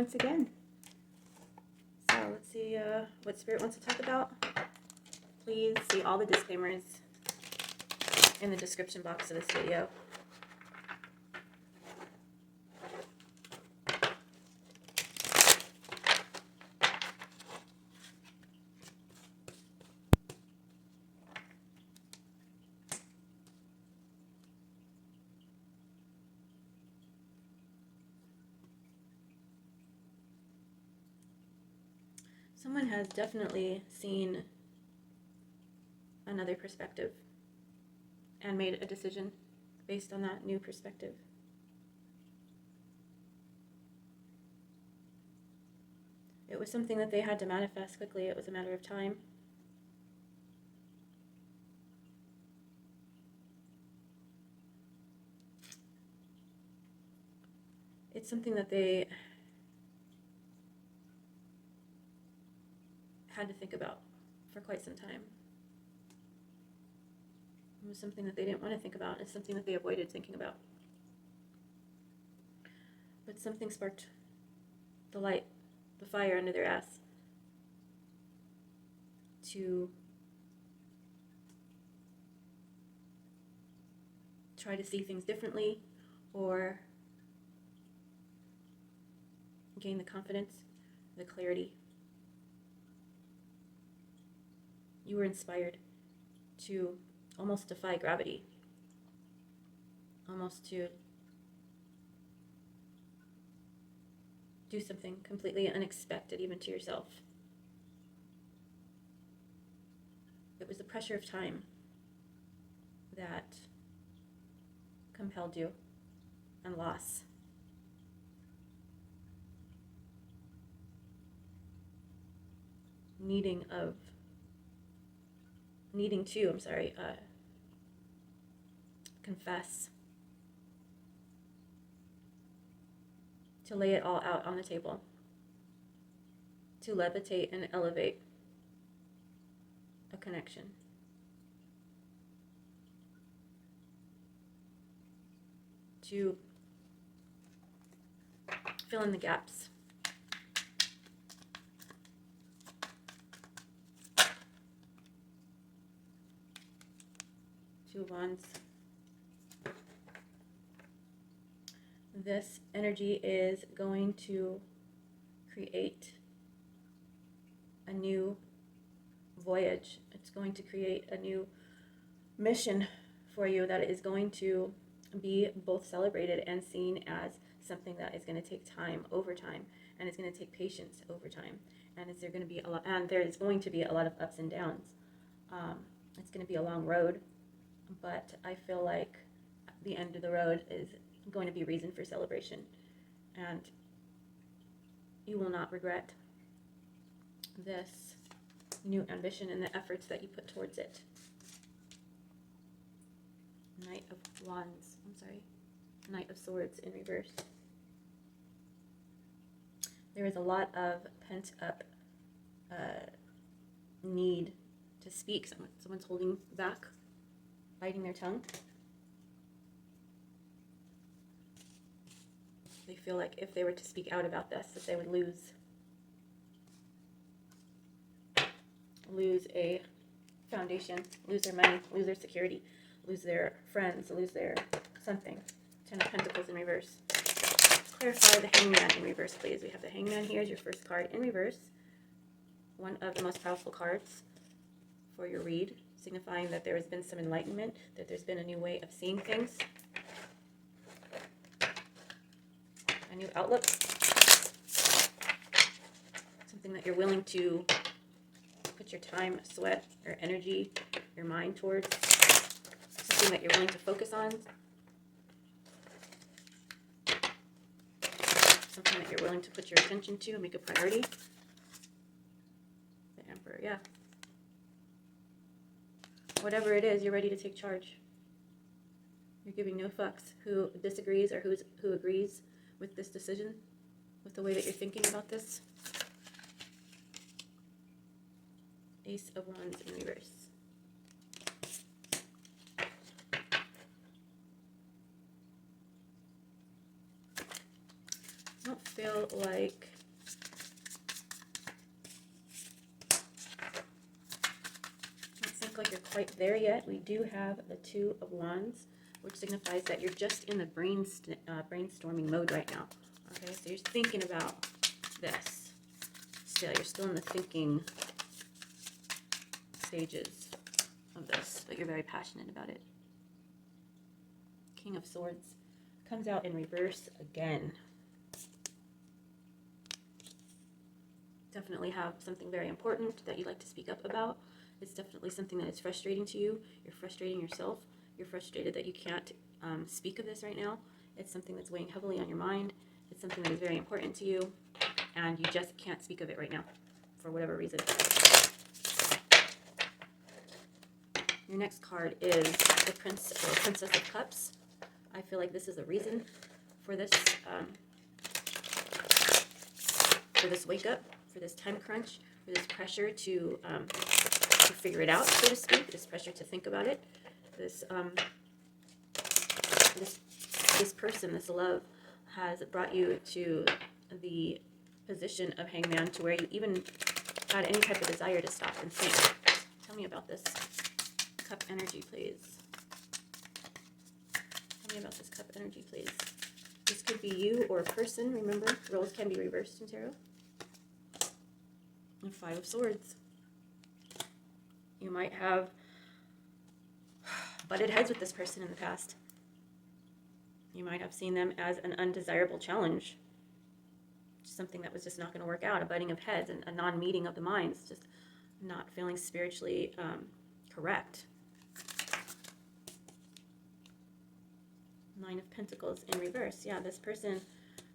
once again. So let's see what Spirit wants to talk about. Please see all the disclaimers in the description box of this video. Someone has definitely seen another perspective and made a decision based on that new perspective. It was something that they had to manifest quickly. It was a matter of time. It's something that they had to think about for quite some time. It was something that they didn't want to think about. It's something that they avoided thinking about. But something sparked the light, the fire under their ass to try to see things differently or gain the confidence, the clarity. You were inspired to almost defy gravity, almost to do something completely unexpected even to yourself. It was the pressure of time that compelled you, and loss. Needing to confess, to lay it all out on the table, to levitate and elevate a connection, to fill in the gaps. Two of Wands. This energy is going to create a new voyage. It's going to create a new mission for you that is going to be both celebrated and seen as something that is going to take time over time, and it's going to take patience over time, and there is going to be a lot of ups and downs. It's going to be a long road, but I feel like the end of the road is going to be reason for celebration, and you will not regret this new ambition and the efforts that you put towards it. Knight of Swords in reverse. There is a lot of pent up need to speak. Someone's holding back, biting their tongue. They feel like if they were to speak out about this, that they would lose a foundation, lose their money, lose their security, lose their friends, lose their something. Ten of Pentacles in reverse. Clarify the Hangman in reverse, please. We have the Hangman here as your first card in reverse. One of the most powerful cards for your read, signifying that there has been some enlightenment, that there's been a new way of seeing things, a new outlook, something that you're willing to put your time, sweat, your energy, your mind towards, something that you're willing to focus on, something that you're willing to put your attention to and make a priority. The Emperor, yeah. Whatever it is, you're ready to take charge. You're giving no fucks who disagrees or who agrees with this decision, with the way that you're thinking about this. Ace of Wands in reverse. I don't feel like look like you're quite there yet. We do have the Two of Wands, which signifies that you're just in the brainstorming mode right now. Okay, so you're thinking about this. Still, you're still in the thinking stages of this, but you're very passionate about it. King of Swords comes out in reverse again. Definitely have something very important that you'd like to speak up about. It's definitely something that is frustrating to you. You're frustrating yourself. You're frustrated that you can't speak of this right now. It's something that's weighing heavily on your mind. It's something that is very important to you, and you just can't speak of it right now for whatever reason. Your next card is the Prince or Princess of Cups. I feel like this is a reason for this wake up, for this time crunch, for this pressure to figure it out, so to speak. This pressure to think about it. This person, this love, has brought you to the position of Hangman, to where you even had any type of desire to stop and think. Tell me about this cup energy, please. Tell me about this cup energy, please. This could be you or a person. Remember, roles can be reversed in tarot. And Five of Swords. You might have butted heads with this person in the past. You might have seen them as an undesirable challenge. Something that was just not going to work out. A butting of heads and a non-meeting of the minds. Just not feeling spiritually correct. Nine of Pentacles in reverse. Yeah, this person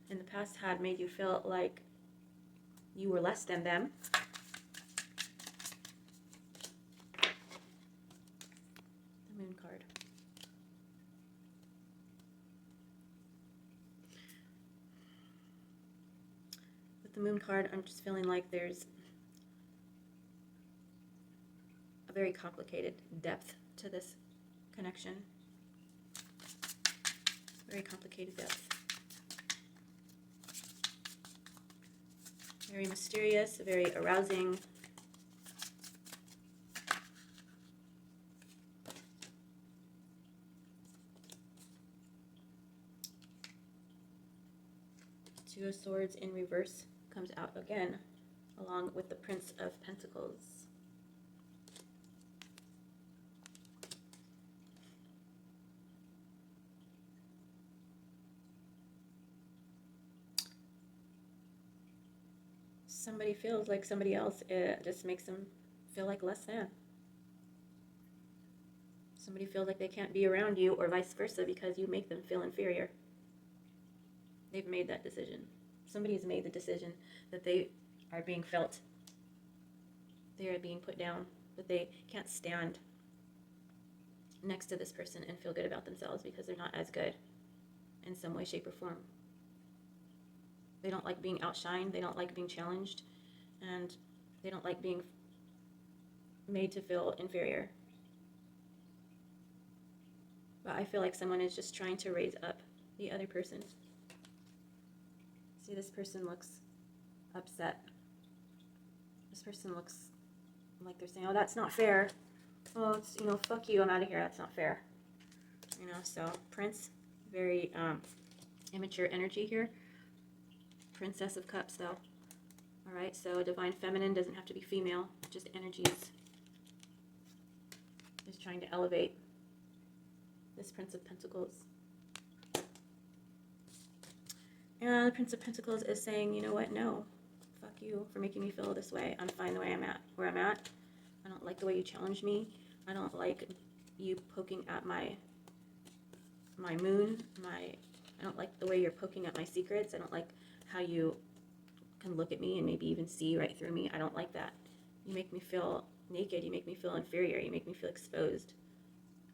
in the past had made you feel like you were less than them. The Moon card. With the Moon card, I'm just feeling like there's a very complicated depth to this connection. Very complicated depth. Very mysterious, very arousing. Two of Swords in reverse comes out again, along with the Prince of Pentacles. Somebody feels like somebody else, it just makes them feel like less than. Somebody feels like they can't be around you, or vice versa, because you make them feel inferior. They've made that decision. Somebody has made the decision that they are being felt. They are being put down, that they can't stand next to this person and feel good about themselves because they're not as good in some way, shape, or form. They don't like being outshined. They don't like being challenged. And they don't like being made to feel inferior. But I feel like someone is just trying to raise up the other person. See, this person looks upset. This person looks like they're saying, oh, that's not fair. Oh, it's, you know, fuck you, I'm out of here. That's not fair. You know, so Prince, very immature energy here. Princess of Cups, though. All right, so Divine Feminine doesn't have to be female. Just energies. Is trying to elevate this Prince of Pentacles. And the Prince of Pentacles is saying, you know what? No. Fuck you for making me feel this way. I'm fine the way I'm at, where I'm at. I don't like the way you challenge me. I don't like you poking at my moon. I don't like the way you're poking at my secrets. I don't like how you can look at me and maybe even see right through me. I don't like that. You make me feel naked. You make me feel inferior. You make me feel exposed.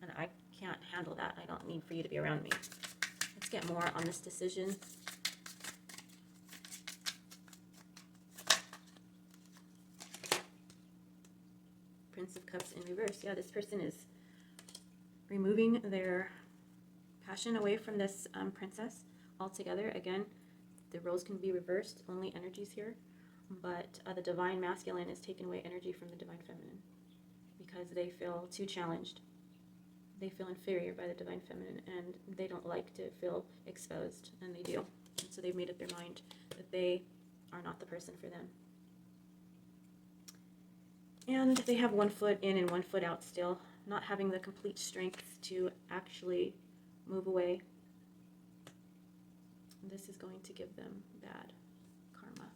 And I can't handle that. I don't need for you to be around me. Let's get more on this decision. Prince of Cups in reverse. Yeah, this person is removing their passion away from this princess altogether. Again, the roles can be reversed, only energies here. But the divine masculine is taking away energy from the divine feminine. because they feel too challenged. They feel inferior by the Divine Feminine, and they don't like to feel exposed, and they do. And so they've made up their mind that they are not the person for them. And they have one foot in and one foot out still, not having the complete strength to actually move away. This is going to give them bad karma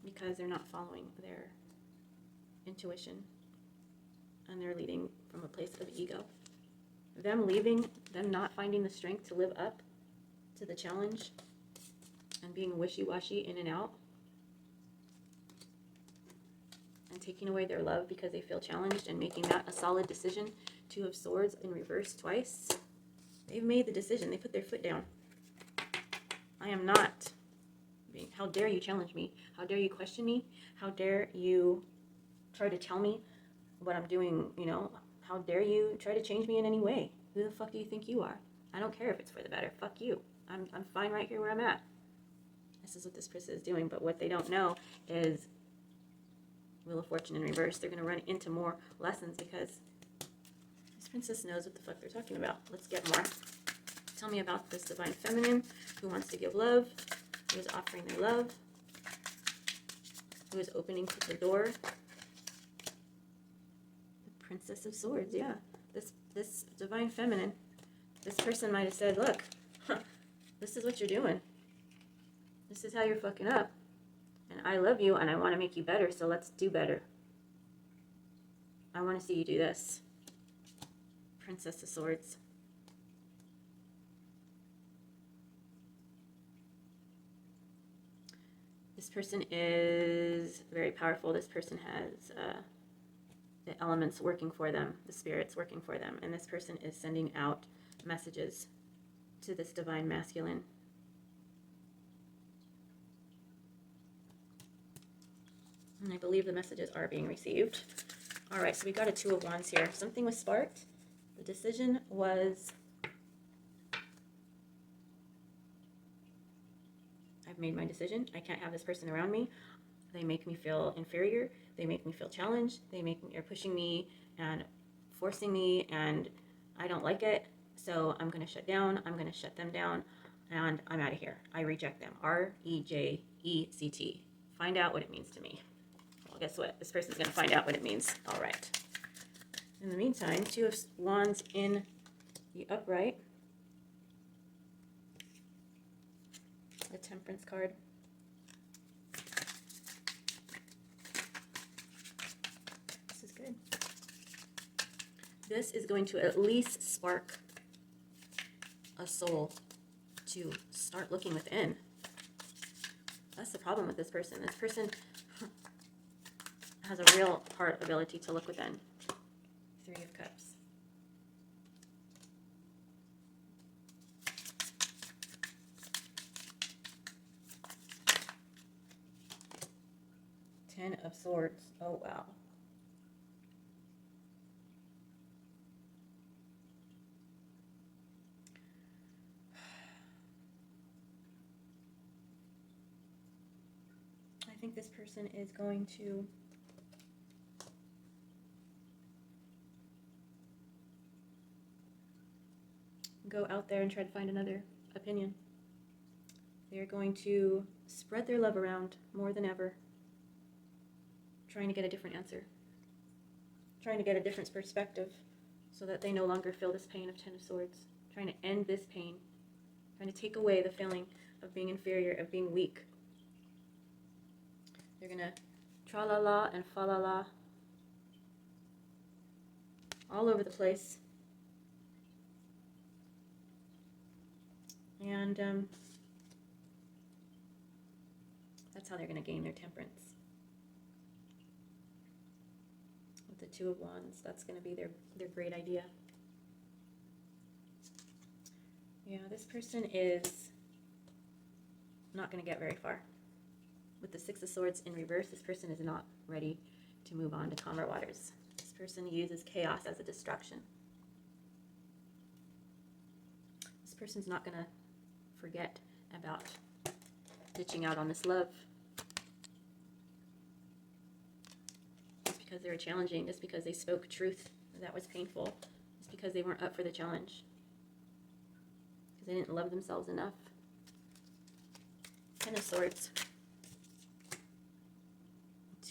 because they're not following their intuition, and they're leading from a place of ego. Them leaving, them not finding the strength to live up to the challenge and being wishy-washy in and out and taking away their love because they feel challenged and making that a solid decision. Two of Swords in reverse twice. They've made the decision. They put their foot down. I am not being, how dare you challenge me? How dare you question me? How dare you try to tell me what I'm doing, you know? How dare you try to change me in any way? Who the fuck do you think you are? I don't care if it's for the better. Fuck you. I'm fine right here where I'm at. This is what this person is doing, but what they don't know is Wheel of Fortune in reverse. They're going to run into more lessons because this princess knows what the fuck they're talking about. Let's get more. Tell me about this Divine Feminine who wants to give love, who is offering their love, who is opening to the door. The Princess of Swords, yeah. This Divine Feminine, this person might have said, look, this is what you're doing. This is how you're fucking up. And I love you and I want to make you better, so let's do better. I want to see you do this. Princess of Swords. This person is very powerful. This person has the elements working for them, the spirits working for them. And this person is sending out messages to this Divine Masculine. And I believe the messages are being received. All right, so we got a Two of Wands here. Something was sparked. The decision was, I've made my decision. I can't have this person around me. They make me feel inferior. They make me feel challenged. They make me, are pushing me and forcing me, and I don't like it. So I'm going to shut down. I'm going to shut them down, and I'm out of here. I reject them. R-E-J-E-C-T. Find out what it means to me. Well, guess what? This person's going to find out what it means. All right. In the meantime, Two of Wands in the upright. The Temperance card. This is good. This is going to at least spark a soul to start looking within. That's the problem with this person. This person has a real heart ability to look within. Three of Cups. Ten of Swords. Oh, wow. I think this person is going to go out there and try to find another opinion. They're going to spread their love around more than ever, trying to get a different answer, trying to get a different perspective so that they no longer feel this pain of Ten of Swords, trying to end this pain, trying to take away the feeling of being inferior, of being weak. They're going to tra-la-la and fa-la-la all over the place. And that's how they're going to gain their temperance. With the Two of Wands, that's going to be their great idea. Yeah, this person is not going to get very far. With the Six of Swords in reverse, this person is not ready to move on to calmer waters. This person uses chaos as a distraction. This person's not going to forget about ditching out on this love. Just because they were challenging, just because they spoke truth that was painful, just because they weren't up for the challenge, because they didn't love themselves enough. 10 of Swords,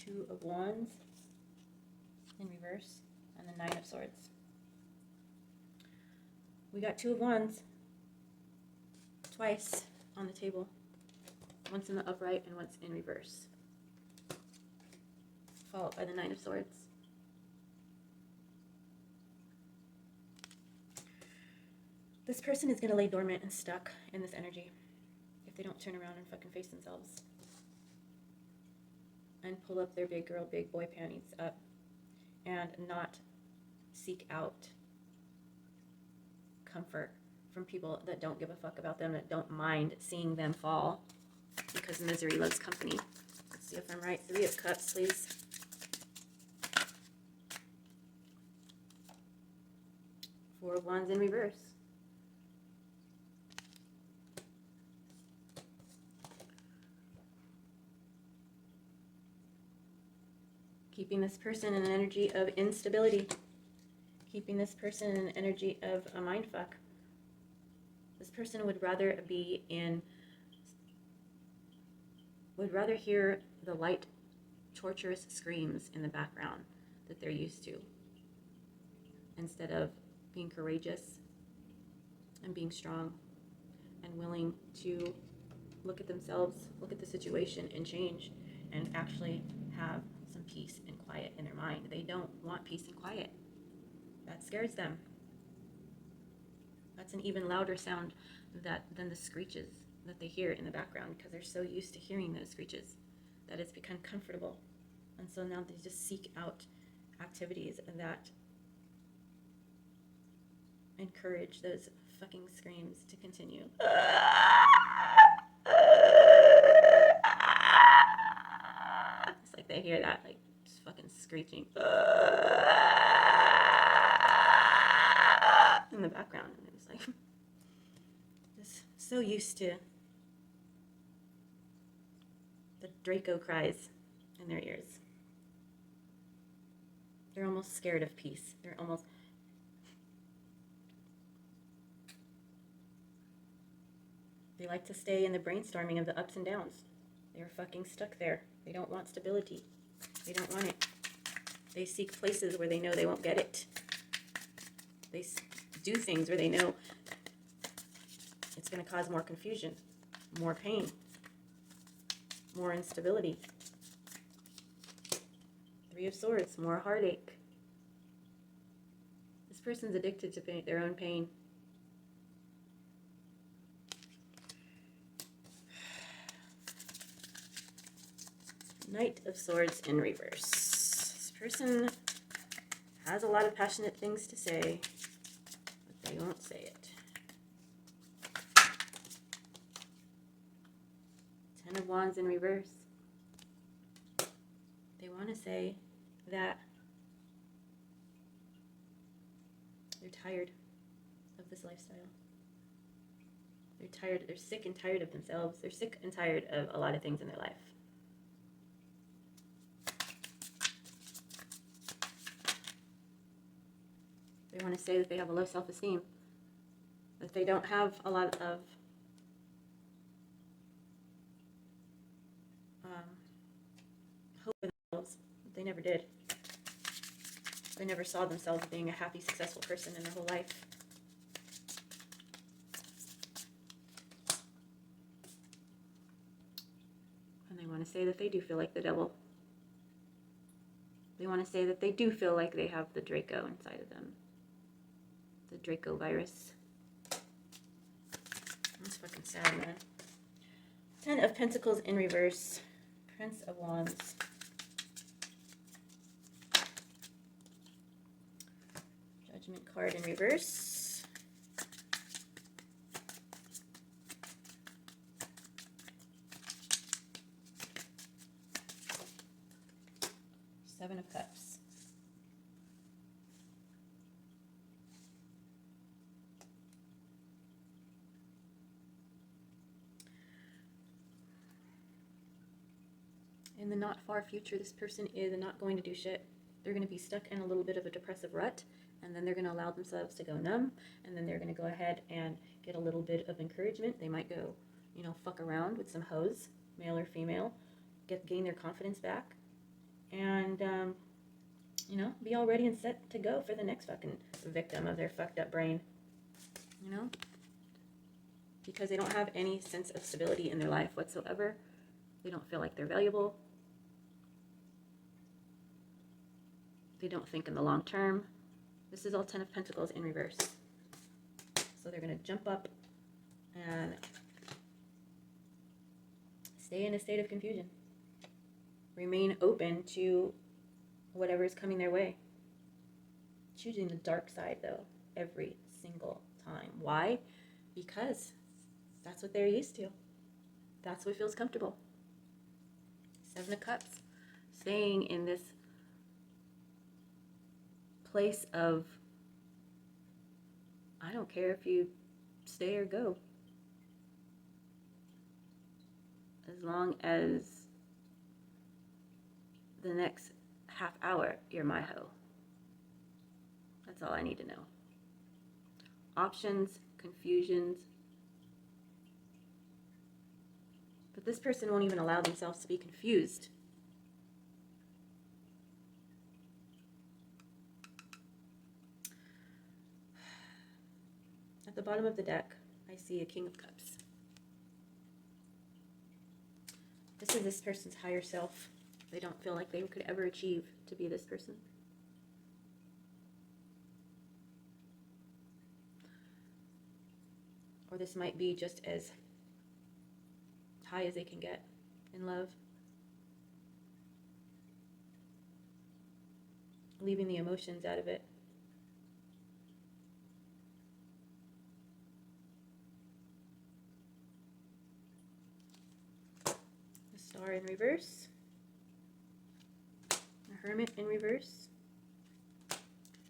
2 of Wands in reverse, and the 9 of Swords. We got 2 of Wands twice on the table, once in the upright and once in reverse, followed by the 9 of Swords. This person is going to lay dormant and stuck in this energy if they don't turn around and fucking face themselves and pull up their big girl, big boy panties up and not seek out comfort from people that don't give a fuck about them, that don't mind seeing them fall, because misery loves company. Let's see if I'm right. 3 of Cups, please. Four of Wands in reverse. Keeping this person in an energy of instability. Keeping this person in an energy of a mindfuck. This person would rather hear the light, torturous screams in the background that they're used to, instead of being courageous and being strong and willing to look at themselves, look at the situation and change, and actually have some peace and quiet in their mind. They don't want peace and quiet. That scares them. That's an even louder sound than the screeches that they hear in the background, because they're so used to hearing those screeches that it's become comfortable. And so now they just seek out activities that encourage those fucking screams to continue. It's like they hear that, like, just fucking screeching in the background, and it's like just so used to the Draco cries in their ears. They're almost scared of peace. They like to stay in the brainstorming of the ups and downs. They're fucking stuck there. They don't want stability. They don't want it. They seek places where they know they won't get it. They do things where they know it's going to cause more confusion, more pain, more instability. 3 of Swords, more heartache. This person's addicted to their own pain. Knight of Swords in reverse. This person has a lot of passionate things to say, but they won't say it. 10 of Wands in reverse. They want to say that they're tired of this lifestyle. They're tired, they're sick and tired of themselves. They're sick and tired of a lot of things in their life. They want to say that they have a low self-esteem, that they don't have a lot of hope for themselves. They never did. They never saw themselves being a happy, successful person in their whole life. And they want to say that they do feel like the devil. They want to say that they do feel like they have the Draco inside of them. The Draco virus. That's fucking sad, man. 10 of Pentacles in reverse. Prince of Wands. Judgment card in reverse. Seven of Cups. In the not far future, this person is not going to do shit. they're going to be stuck in a little bit of a depressive rut, and then they're going to allow themselves to go numb, and then they're going to go ahead and get a little bit of encouragement. They might go, you know, fuck around with some hoes, male or female, gain their confidence back, and, you know, be all ready and set to go for the next fucking victim of their fucked up brain, you know? Because they don't have any sense of stability in their life whatsoever. They don't feel like they're valuable. They don't think in the long term. This is all 10 of Pentacles in reverse. So they're going to jump up and stay in a state of confusion. Remain open to whatever is coming their way. Choosing the dark side, though, every single time. Why? Because that's what they're used to. That's what feels comfortable. 7 of Cups. Staying in this place of, I don't care if you stay or go, as long as the next half hour you're my hoe. That's all I need to know. Options, confusions. But this person won't even allow themselves to be confused. At the bottom of the deck, I see a King of Cups. This is this person's higher self. They don't feel like they could ever achieve to be this person. Or this might be just as high as they can get in love. Leaving the emotions out of it. The Star in reverse. The Hermit in reverse.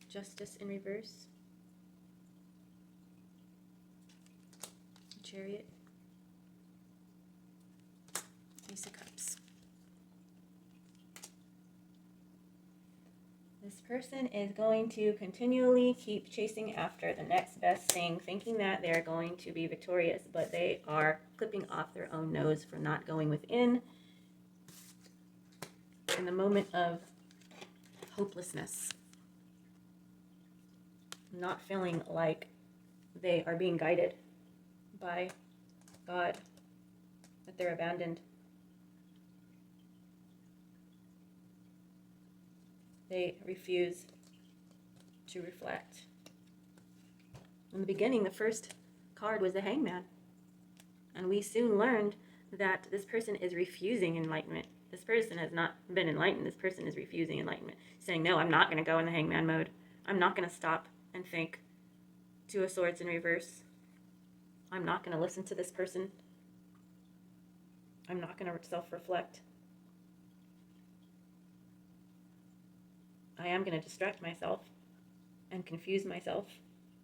Justice in reverse. Chariot. Ace of Cups. This person is going to continually keep chasing after the next best thing, thinking that they're going to be victorious, but they are clipping off their own nose for not going within in the moment of hopelessness, not feeling like they are being guided by God, that they're abandoned. They refuse to reflect. In the beginning, the first card was the Hangman. And we soon learned that this person is refusing enlightenment. This person has not been enlightened. This person is refusing enlightenment. Saying, no, I'm not going to go in the Hangman mode. I'm not going to stop and think. 2 of Swords in reverse. I'm not going to listen to this person. I'm not going to self-reflect. I am going to distract myself and confuse myself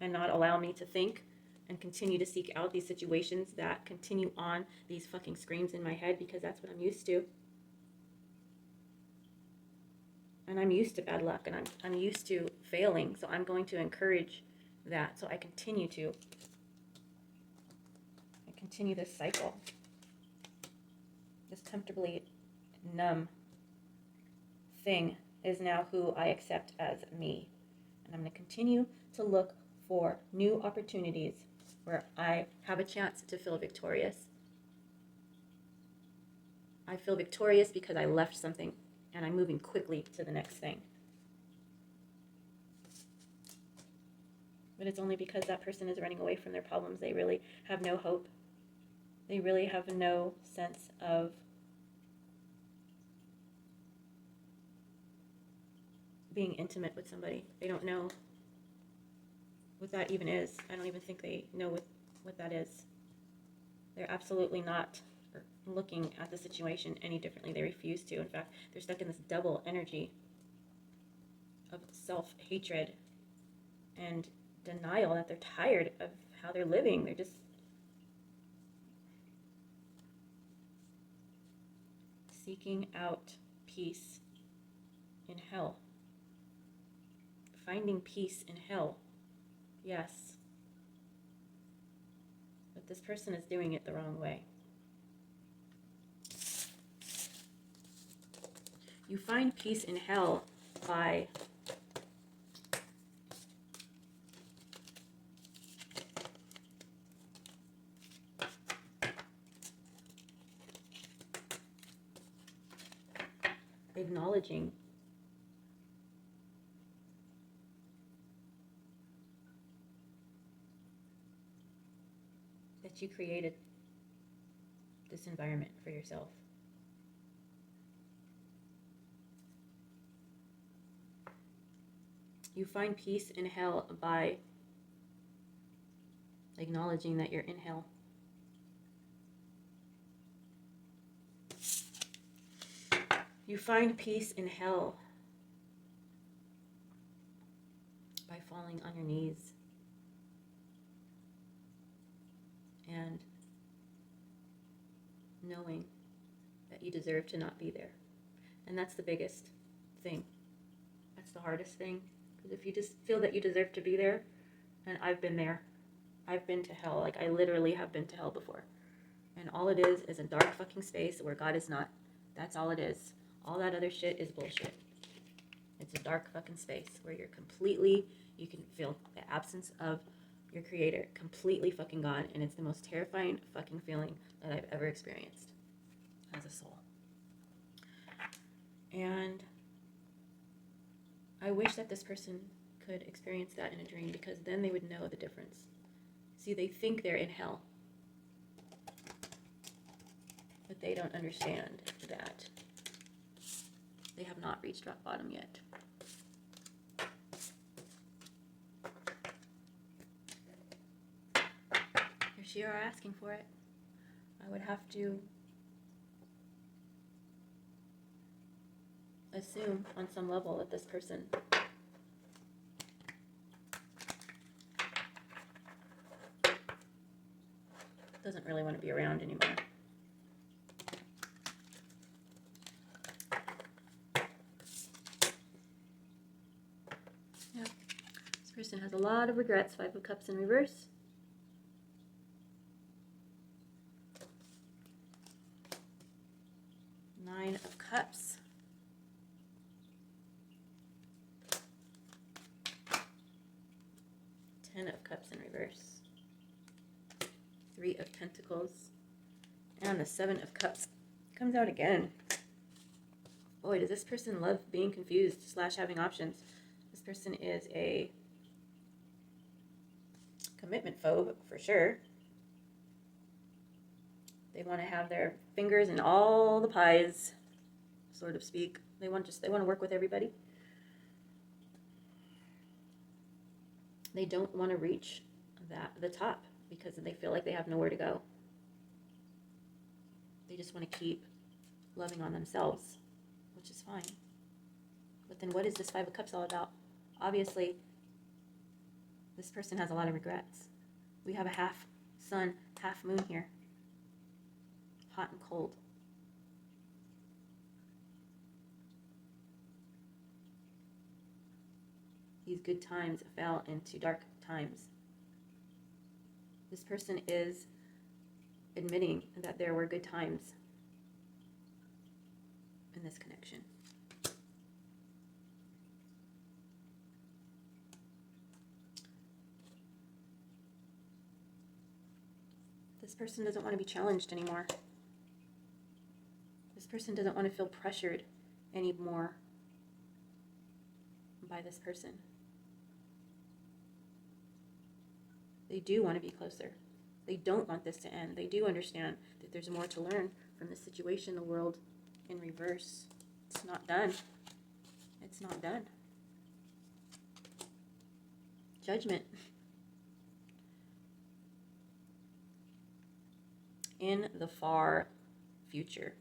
and not allow me to think and continue to seek out these situations that continue on these fucking screams in my head, because that's what I'm used to. And I'm used to bad luck, and I'm used to failing, so I'm going to encourage that, so I continue this cycle. This comfortably numb thing is now who I accept as me. And I'm going to continue to look for new opportunities where I have a chance to feel victorious. I feel victorious because I left something and I'm moving quickly to the next thing. But it's only because that person is running away from their problems. They really have no hope. They really have no sense of being intimate with somebody. They don't know what that even is. I don't even think they know what that is. They're absolutely not looking at the situation any differently. They refuse to. In fact, they're stuck in this double energy of self-hatred and denial that they're tired of how they're living. They're just seeking out peace in hell. finding peace in hell. Yes. But this person is doing it the wrong way. You find peace in hell by acknowledging that you created this environment for yourself. You find peace in hell by acknowledging that you're in hell. You find peace in hell by falling on your knees and knowing that you deserve to not be there. And that's the biggest thing. That's the hardest thing. Because if you just feel that you deserve to be there, and I've been there. I've been to hell. Like, I literally have been to hell before. And all it is a dark fucking space where God is not. That's all it is. All that other shit is bullshit. It's a dark fucking space where you're completely, you can feel the absence of your creator, completely fucking gone. And it's the most terrifying fucking feeling that I've ever experienced as a soul. And I wish that this person could experience that in a dream, because then they would know the difference. See, they think they're in hell, but they don't understand that they have not reached rock bottom yet. If she are asking for it, I would have to assume on some level that this person doesn't really want to be around anymore. Yep. This person has a lot of regrets. 5 of Cups in reverse. Nine of Cups. Ten of Cups in reverse. 3 of Pentacles. And the 7 of Cups comes out again. Boy, does this person love being confused / having options. This person is a commitment phobe for sure. They want to have their fingers in all the pies, so to speak. They want to work with everybody. They don't want to reach the top because they feel like they have nowhere to go. They just want to keep loving on themselves, which is fine. But then what is this 5 of Cups all about? Obviously, this person has a lot of regrets. We have a half sun, half moon here. Hot and cold. These good times fell into dark times. This person is admitting that there were good times in this connection. This person doesn't want to be challenged anymore. This person doesn't want to feel pressured anymore by this person. They do want to be closer. They don't want this to end. They do understand that there's more to learn from this situation. The world in reverse. It's not done. It's not done. Judgment. In the far future,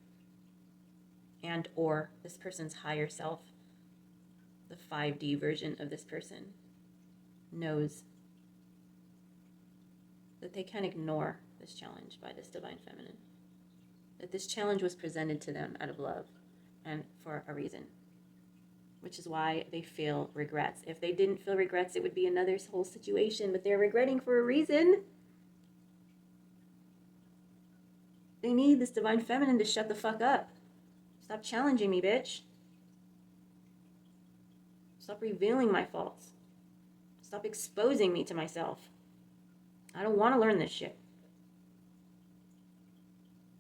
and or this person's higher self, the 5D version of this person, knows that they can't ignore this challenge by this divine feminine. That this challenge was presented to them out of love and for a reason. which is why they feel regrets. If they didn't feel regrets, it would be another whole situation, but they're regretting for a reason. They need this divine feminine to shut the fuck up. Stop challenging me, bitch. Stop revealing my faults. Stop exposing me to myself. I don't want to learn this shit.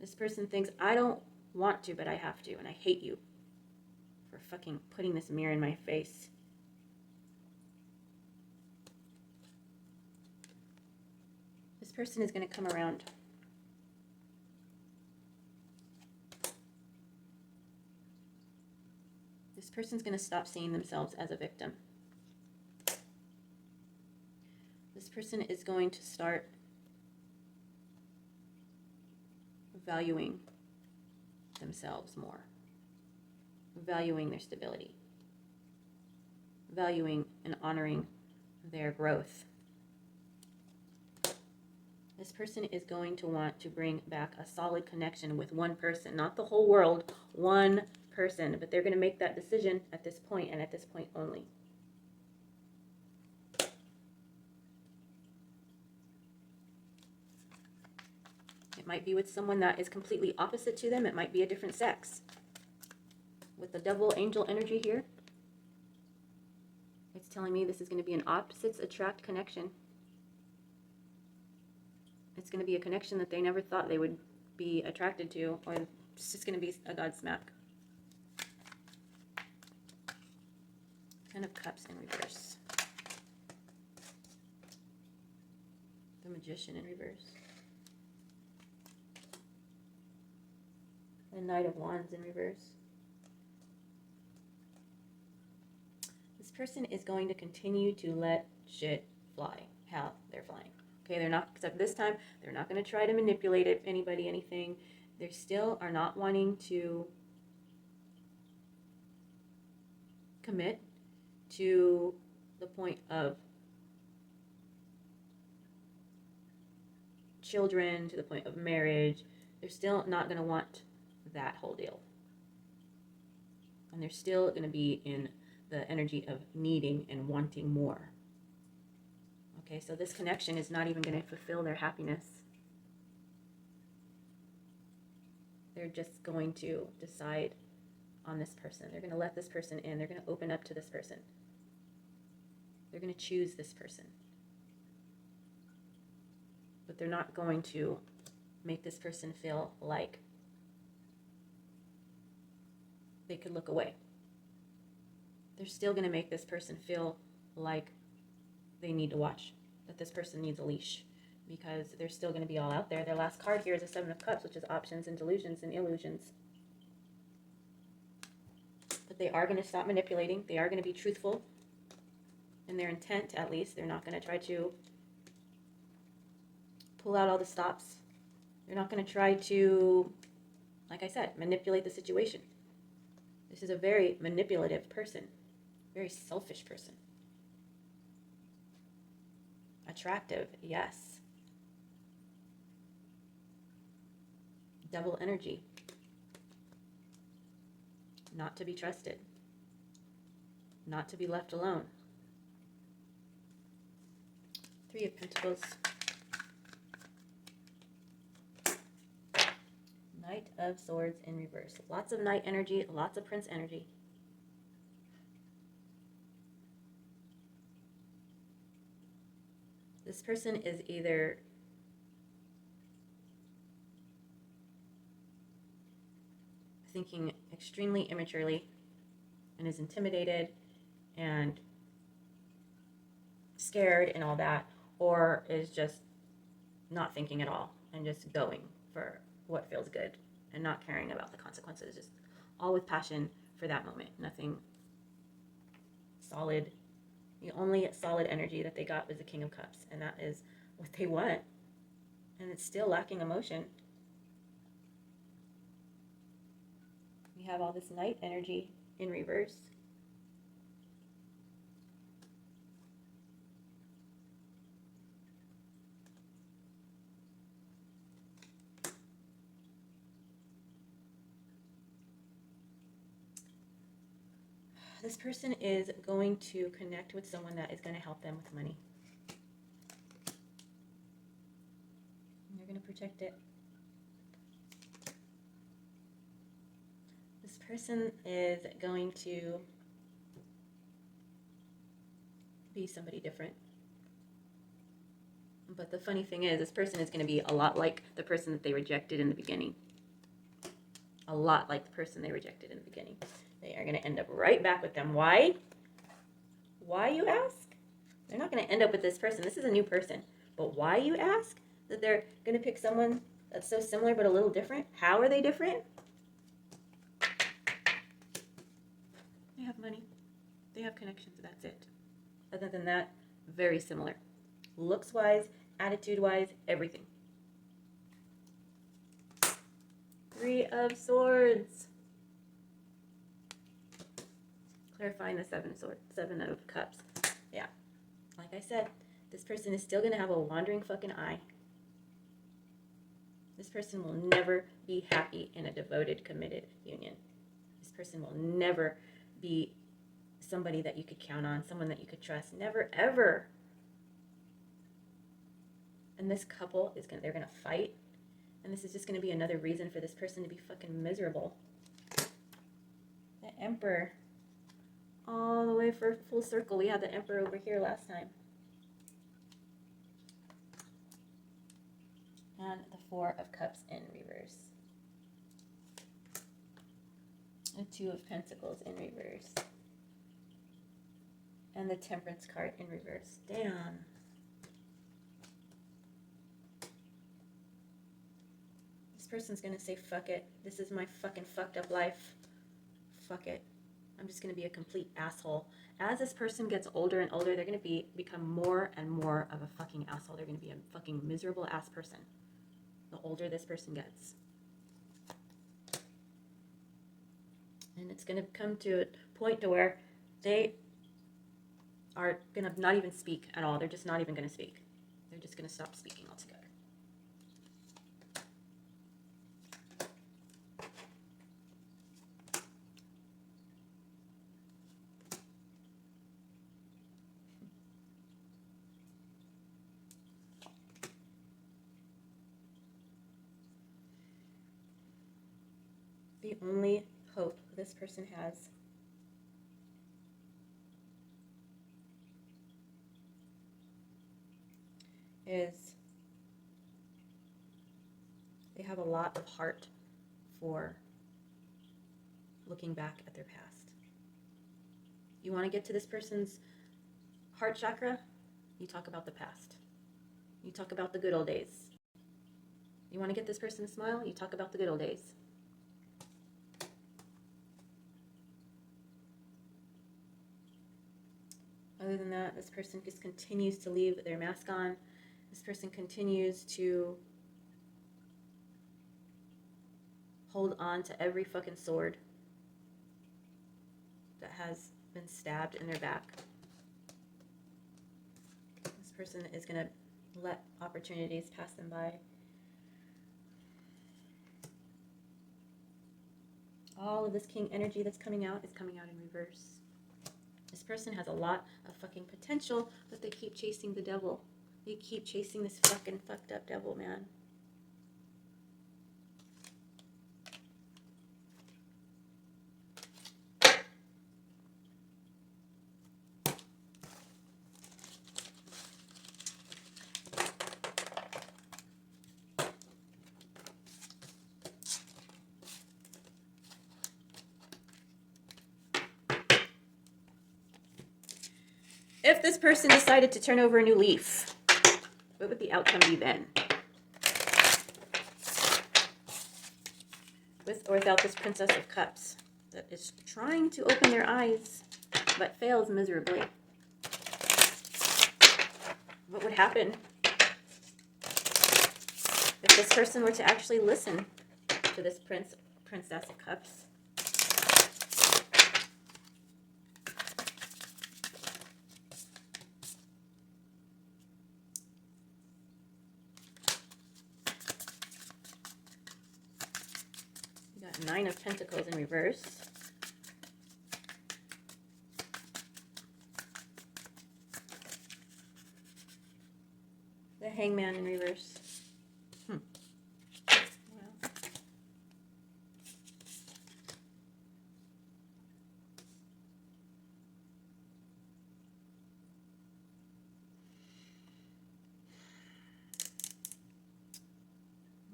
This person thinks I don't want to, but I have to, and I hate you for fucking putting this mirror in my face. This person is going to come around. This person's going to stop seeing themselves as a victim. This person is going to start valuing themselves more, valuing their stability, valuing and honoring their growth. This person is going to want to bring back a solid connection with one person, not the whole world, one person, but they're going to make that decision at this point and at this point only. It might be with someone that is completely opposite to them. It might be a different sex. With the devil angel energy here, it's telling me this is going to be an opposites attract connection. It's going to be a connection that they never thought they would be attracted to, or it's just going to be a Godsmack. Ten of Cups in reverse. The Magician in reverse. The Knight of Wands in reverse. This person is going to continue to let shit fly how they're flying. Okay, they're not, except this time, they're not going to try to manipulate it, anybody, anything. They still are not wanting to commit to the point of children, to the point of marriage. They're still not going to want that whole deal. And they're still going to be in the energy of needing and wanting more. Okay, so this connection is not even going to fulfill their happiness. They're just going to decide on this person. They're going to let this person in. They're going to open up to this person. They're going to choose this person. But they're not going to make this person feel like they could look away. They're still going to make this person feel like they need to watch, that this person needs a leash, because they're still going to be all out there. Their last card here is a Seven of Cups, which is options and delusions and illusions. But they are going to stop manipulating. They are going to be truthful in their intent, at least. They're not going to try to pull out all the stops. They're not going to try to, like I said, manipulate the situation. This is a very manipulative person, very selfish person. Attractive, yes. Double energy. Not to be trusted. Not to be left alone. Three of Pentacles. Knight of Swords in reverse. Lots of Knight energy, lots of Prince energy. This person is either thinking extremely immaturely and is intimidated and scared and all that, or is just not thinking at all and just going for what feels good and not caring about the consequences, just all with passion for that moment. Nothing solid. The only solid energy that they got was the King of Cups, and that is what they want. And it's still lacking emotion. We have all this Knight energy in reverse. This person is going to connect with someone that is going to help them with money. And they're going to protect it. This person is going to be somebody different. But the funny thing is, this person is going to be a lot like the person that they rejected in the beginning. A lot like the person they rejected in the beginning. They are going to end up right back with them. Why? Why, you ask? They're not going to end up with this person. This is a new person. But why, you ask? That they're going to pick someone that's so similar but a little different? How are they different? They have money. They have connections. That's it. Other than that, very similar. Looks-wise, attitude-wise, everything. 3 of Swords. Clarifying the 7 of Cups. Yeah. Like I said, this person is still going to have a wandering fucking eye. This person will never be happy in a devoted, committed union. This person will never be somebody that you could count on, someone that you could trust. Never, ever. And this couple is they're going to fight. And this is just going to be another reason for this person to be fucking miserable. The Emperor. All the way for full circle. We had the Emperor over here last time. And the 4 of Cups in reverse. The 2 of Pentacles in reverse. And the Temperance card in reverse. Damn. This person's going to say, fuck it. This is my fucking fucked up life. Fuck it. I'm just going to be a complete asshole. As this person gets older and older, they're going to become more and more of a fucking asshole. They're going to be a fucking miserable ass person. The older this person gets. And it's going to come to a point to where they are going to not even speak at all. They're just not even going to speak. They're just going to stop speaking altogether. The only hope this person has is they have a lot of heart for looking back at their past. You want to get to this person's heart chakra? You talk about the past. You talk about the good old days. You want to get this person to smile? You talk about the good old days. Other than that, this person just continues to leave their mask on. This person continues to hold on to every fucking sword that has been stabbed in their back. This person is going to let opportunities pass them by. All of this King energy that's coming out is coming out in reverse. This person has a lot of fucking potential, but they keep chasing the devil. They keep chasing this fucking fucked up devil, man. If this person decided to turn over a new leaf, what would the outcome be then? With or without this Princess of Cups that is trying to open their eyes but fails miserably. What would happen if this person were to actually listen to this Princess of Cups? We got 9 of Pentacles in reverse. Hangman in reverse. Wow.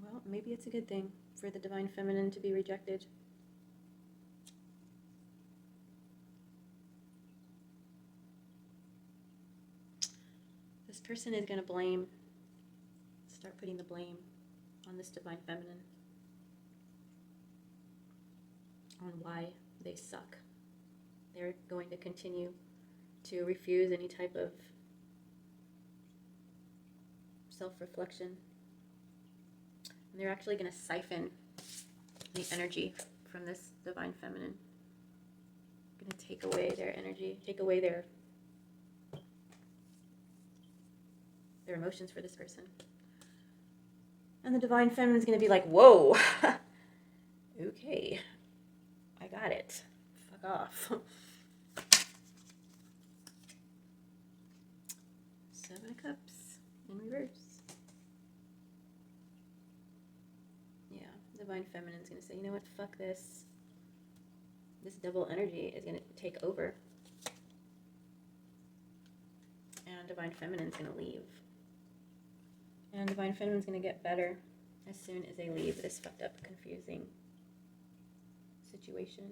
Well, maybe it's a good thing for the Divine Feminine to be rejected. This person is going to start putting the blame on this Divine Feminine, on why they suck. They're going to continue to refuse any type of self-reflection. And they're actually going to siphon the energy from this Divine Feminine. Going to take away their energy, take away their emotions for this person. And the Divine Feminine is going to be like, whoa, okay, I got it. Fuck off. Seven of Cups in reverse. Yeah, Divine Feminine is going to say, you know what, fuck this. This double energy is going to take over. And Divine Feminine is going to leave. And Divine Feminine is going to get better as soon as they leave this fucked up, confusing situation.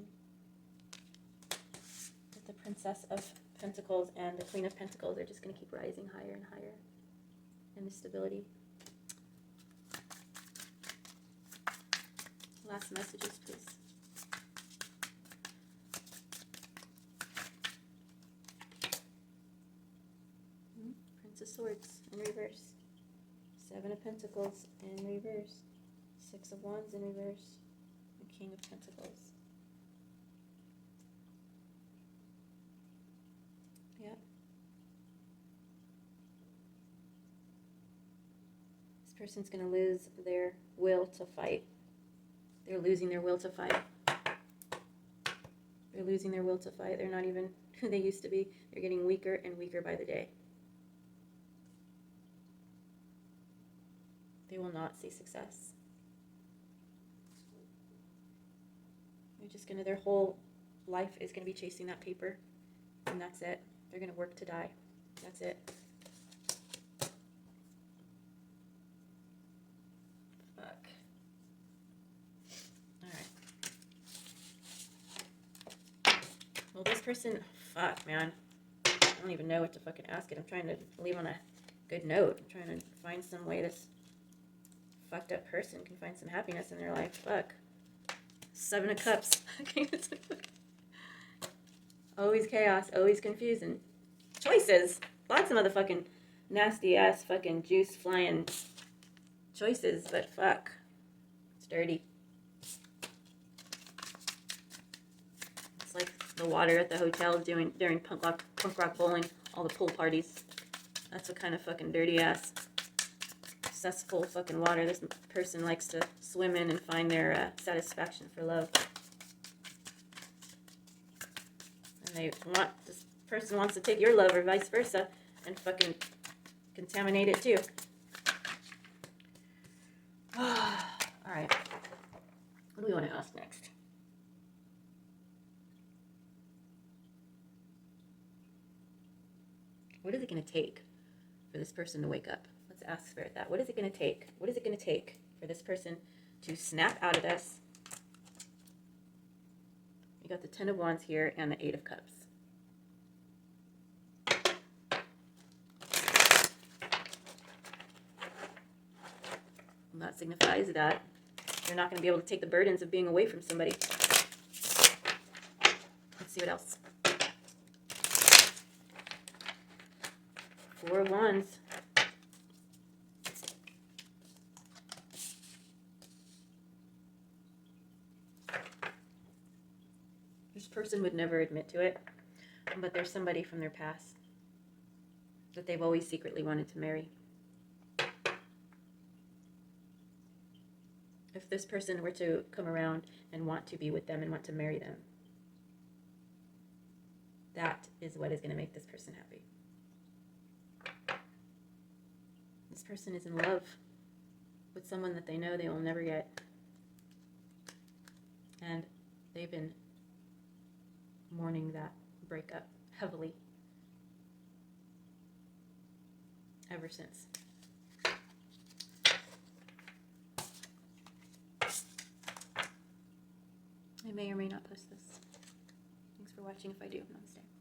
But the Princess of Pentacles and the Queen of Pentacles are just going to keep rising higher and higher in the stability. Last messages, please. Prince of Swords in reverse. Seven of Pentacles in reverse. Six of Wands in reverse. The King of Pentacles. Yeah. This person's going to lose their will to fight. They're losing their will to fight. They're losing their will to fight. They're not even who they used to be. They're getting weaker and weaker by the day. They will not see success. They're just going to, their whole life is going to be chasing that paper. And that's it. They're going to work to die. That's it. Fuck. Alright. Well, this person, fuck, man. I don't even know what to fucking ask it. I'm trying to leave on a good note. I'm trying to find some way this fucked up person can find some happiness in their life. Fuck. Seven of Cups. Always chaos, always confusing. Choices. Lots of motherfucking nasty ass fucking juice flying choices, but fuck. It's dirty. It's like the water at the hotel during punk rock bowling, all the pool parties. That's what kind of fucking dirty ass cesspool fucking water this person likes to swim in and find their satisfaction for love. And this person wants to take your love or vice versa and fucking contaminate it too. Alright. What do we want to ask next? What is it going to take for this person to wake up? Let's ask Spirit that. What is it going to take? What is it going to take for this person to snap out of this? You got the Ten of Wands here and the Eight of Cups. And that signifies that you're not going to be able to take the burdens of being away from somebody. Let's see what else. Four of Wands. This person would never admit to it, but there's somebody from their past that they've always secretly wanted to marry. If this person were to come around and want to be with them and want to marry them, that is what is going to make this person happy. This person is in love with someone that they know they will never get. And they've been mourning that breakup heavily ever since. I may or may not post this. Thanks for watching if I do. Namaste.